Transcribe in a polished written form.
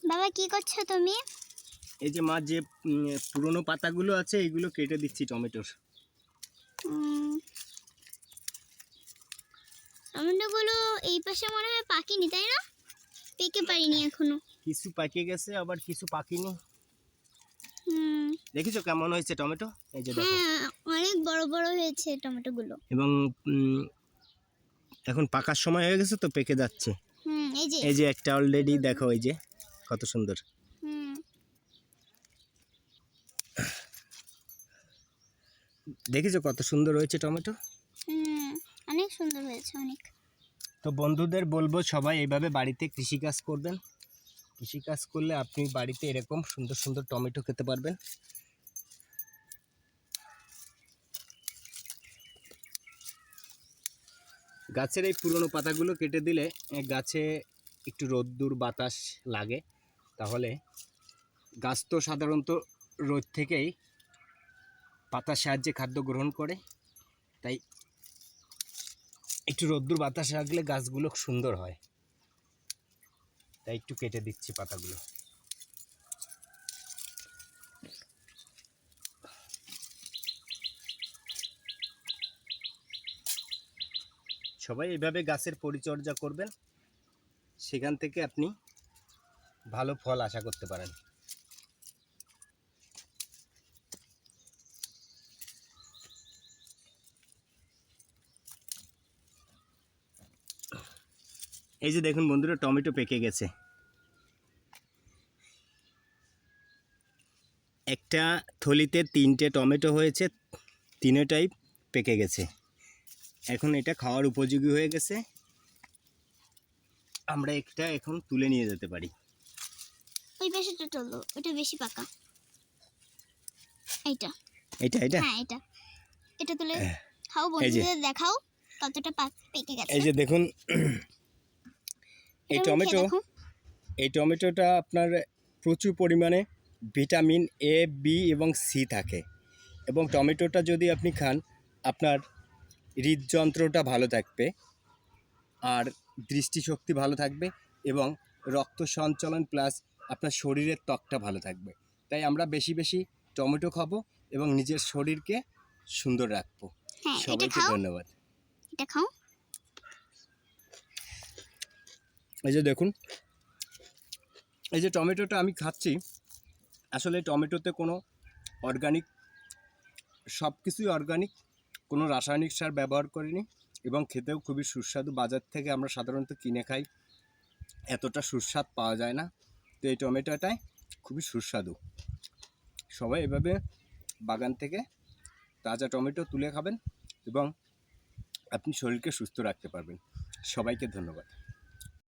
বাবা কি করছো তুমি? এই যে মা, যে পুরনো পাতাগুলো আছে এইগুলো কেটে দিচ্ছি টমেটোর। টমেটোগুলো এই পাশে মনে হয় পাকেনি, তাই না? পেকে পারিনি এখনো। কিছু পাকে গেছে, আবার কিছু পাকেনি। হুম। দেখেছো কেমন হয়েছে টমেটো? এই যে দেখো। হ্যাঁ, অনেক বড় বড় হয়েছে টমেটোগুলো। এবং এখন পাকার সময় হয়ে গেছে তো, পেকে যাচ্ছে। এই যে একটা অলরেডি দেখো, এই যে কত সুন্দর। দেখেছো কত সুন্দর হয়েছে টমেটো? অনেক সুন্দর হয়েছে, অনেক। তো বন্ধুদের বলবো সবাই এইভাবে বাড়িতে কৃষিকাজ করবেন। কৃষিকাজ করলে আপনি বাড়িতে এরকম সুন্দর সুন্দর টমেটো খেতে পারবেন। গাছের এই পুরনো পাতাগুলো কেটে দিলে গাছে একটু রোদ্দুর বাতাস লাগে, তাহলে গাছ তো সাধারণত রোদ থেকেই পাতার সাহায্যে খাদ্য গ্রহণ করে, তাই একটু রোদ্দুর বাতাস রাখলে গাছগুলো সুন্দর হয়। তাই একটু কেটে দিচ্ছি পাতাগুলো। সবাই এইভাবে গাছের পরিচর্যা করবেন, সেখান থেকে আপনি ভালো ফল আশা করতে পারেন। এই যে দেখুন বন্ধুরা, টমেটো পেকে গেছে। একটা থলিতে 3টে টমেটো হয়েছে, তিনটাই পেকে গেছে। এখন এটা খাওয়ার উপযোগী হয়ে গেছে। আমরা একটা এখন তুলে নিয়ে যেতে পারি। ওই পাশেটা চলো, ওটা বেশি পাকা। এইটা এটা এটা হ্যাঁ, এটা তুলে খাও, বন্ধুদের দেখাও কতটা পেকে গেছে। এই যে দেখুন, এই টমেটোটা আপনার প্রচুর পরিমাণে ভিটামিন এ, বি এবং সি থাকে। এবং টমেটোটা যদি আপনি খান, আপনার হৃদযন্ত্রটা ভালো থাকবে, আর দৃষ্টিশক্তি ভালো থাকবে, এবং রক্ত সঞ্চালন প্লাস আপনার শরীরের ত্বকটা ভালো থাকবে। তাই আমরা বেশি বেশি টমেটো খাবো এবং নিজের শরীরকে সুন্দর রাখবো। সবাইকে ধন্যবাদ। এটা খাও। এই যে দেখুন, এই যে টমেটোটা আমি খাচ্ছি, আসলে টমেটোতে কোনো অর্গানিক, সব কিছুই অর্গানিক, কোনো রাসায়নিক সার ব্যবহার করিনি, এবং খেতেও খুবই সুস্বাদু। বাজার থেকে আমরা সাধারণত কিনে খাই, এতটা সুস্বাদ পাওয়া যায় না। তো এই টমেটোটাই খুবই সুস্বাদু। সবাই এভাবে বাগান থেকে তাজা টমেটো তুলে খাবেন এবং আপনি শরীরকে সুস্থ রাখতে পারবেন। সবাইকে ধন্যবাদ।